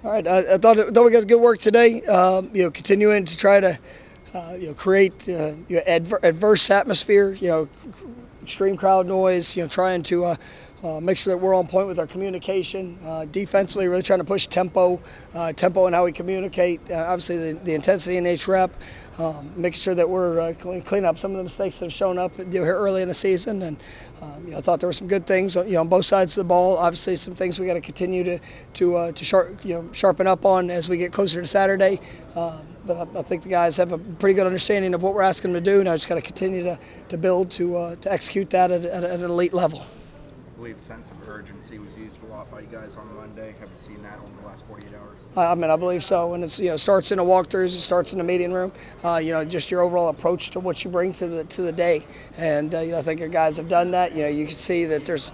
All right, I thought we got good work today. Continuing to try to create adverse atmosphere. Extreme crowd noise. Trying to make sure that we're on point with our communication. Defensively, really trying to push tempo and how we communicate. Obviously, the intensity in each rep. Making sure that we're cleaning up some of the mistakes that have shown up here early in the season. And I thought there were some good things on both sides of the ball. Obviously, some things we got to continue to sharpen up on as we get closer to Saturday. But I think the guys have a pretty good understanding of what we're asking them to do. Now just got to continue to build to execute that at an elite level. I believe sense of urgency was used a lot by you guys on Monday. Have you seen that over the last 48 hours? I believe so. And it starts in the walkthroughs, it starts in the meeting room. Just your overall approach to what you bring to the day. And I think your guys have done that. You can see that there's.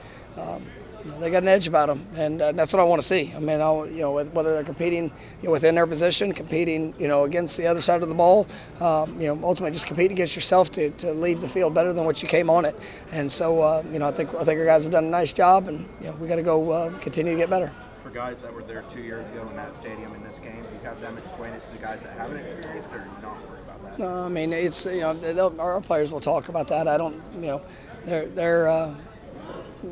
They got an edge about them, and that's what I want to see. I mean, whether they're competing within their position, competing against the other side of the ball, ultimately just compete against yourself to leave the field better than what you came on it. And so, I think our guys have done a nice job, and we got to go continue to get better. For guys that were there 2 years ago in that stadium in this game, do you have them explain it to the guys that haven't experienced, or are you not worried about that? No, I mean it's our players will talk about that. I don't, they're.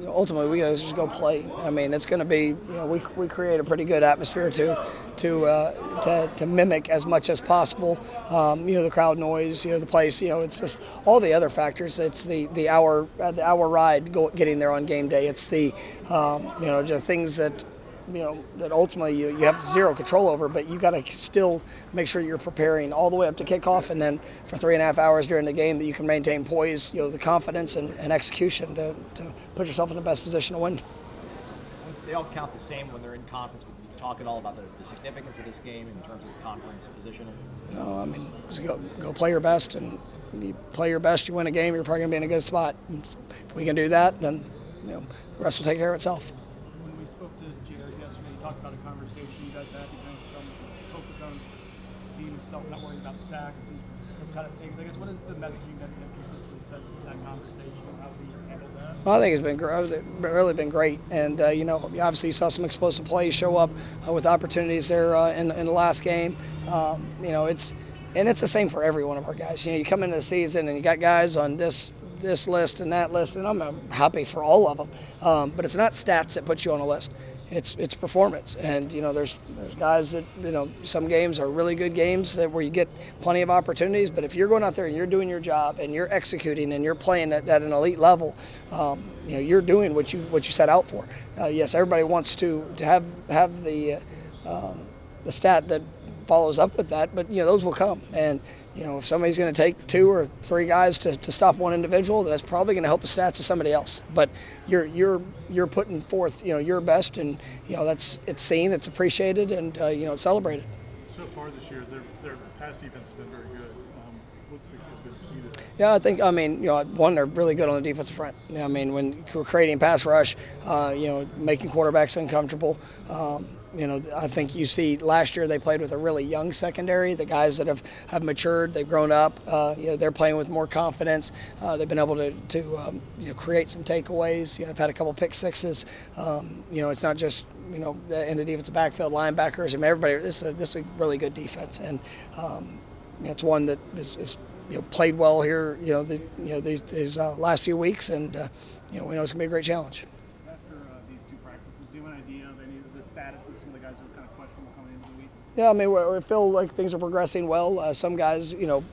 Ultimately, we got to just go play. I mean, it's going to be, we create a pretty good atmosphere to mimic as much as possible. The crowd noise, the place. It's just all the other factors. It's the hour ride getting there on game day. It's the the things that that ultimately you have zero control over, but you got to still make sure you're preparing all the way up to kickoff, and then for 3.5 hours during the game that you can maintain poise, the confidence and execution to put yourself in the best position to win. They all count the same when they're in conference, but you talk at all about the significance of this game in terms of conference positioning? No, I mean, just go play your best, and you play your best, you win a game, you're probably going to be in a good spot. And if we can do that, then the rest will take care of itself. When we spoke to Jared yesterday, he talked about a conversation you guys had. You guys tell him to focus on being himself, not worrying about the sacks and those kind of things. I guess, what is the messaging that he consistently sends in that conversation? How's he handled that? Well, I think it's been really been great, and obviously you saw some explosive plays show up with opportunities there in the last game. It's the same for every one of our guys. You come into the season and you got guys on this list and that list, and I'm happy for all of them. But it's not stats that put you on a list. It's performance, and there's guys that some games are really good games where you get plenty of opportunities. But if you're going out there and you're doing your job and you're executing and you're playing at an elite level, you're doing what you set out for. Yes, everybody wants to have the stat that follows up with that, but those will come. And if somebody's going to take 2 or 3 guys to stop one individual, that's probably going to help the stats of somebody else. But you're putting forth your best, and it's seen, it's appreciated, and it's celebrated. So far this year, their pass defense has been very good. What's been key to that? Yeah, I think one, they're really good on the defensive front. When we're creating pass rush, making quarterbacks uncomfortable. I think you see last year they played with a really young secondary. The guys that have matured, they've grown up. They're playing with more confidence. They've been able to create some takeaways. I've had a couple pick sixes. It's not just in the defensive backfield, linebackers. I mean, everybody. This is a really good defense, and it's one that is played well here. These last few weeks, and we know it's gonna be a great challenge. These 2 practices, do you have an idea of any of the status of some of the guys who are kind of questionable coming into the week? Yeah, I mean, we feel like things are progressing well. Some guys, will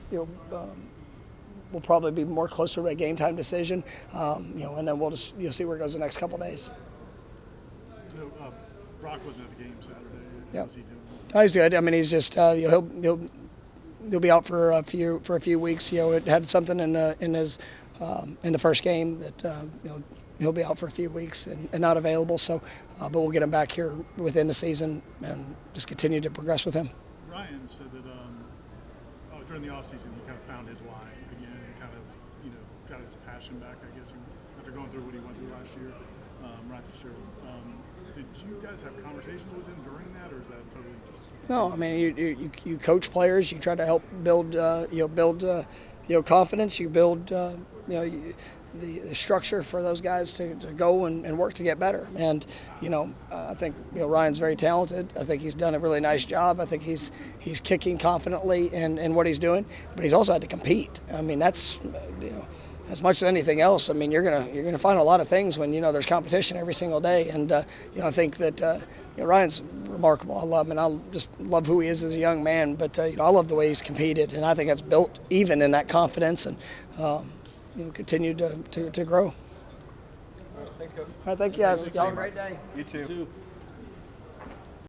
probably be more closer to a game time decision, and then we'll just see where it goes the next couple of days. So, Brock wasn't at the game Saturday. Yeah, How's he doing? He's good. I mean, he's just he'll be out for a few weeks. It had something in the first game that he'll be out for a few weeks and not available. So, but we'll get him back here within the season and just continue to progress with him. Ryan said that during the offseason he kind of found his why again and kind of got his passion back, I guess, after going through what he went through last year. Right this year. Did you guys have conversations with him during that, or is that totally just? No, I mean you coach players. You try to help build confidence. You build the structure for those guys to go and work to get better. And I think Ryan's very talented. I think he's done a really nice job. I think he's kicking confidently in what he's doing, but he's also had to compete. I mean, that's as much as anything else. I mean, you're gonna find a lot of things when there's competition every single day. And I think that Ryan's remarkable. I just love who he is as a young man. But I love the way he's competed, and I think that's built even in that confidence and continue to grow. Thanks, Coach. All right, thank you guys. Have a great day. You too.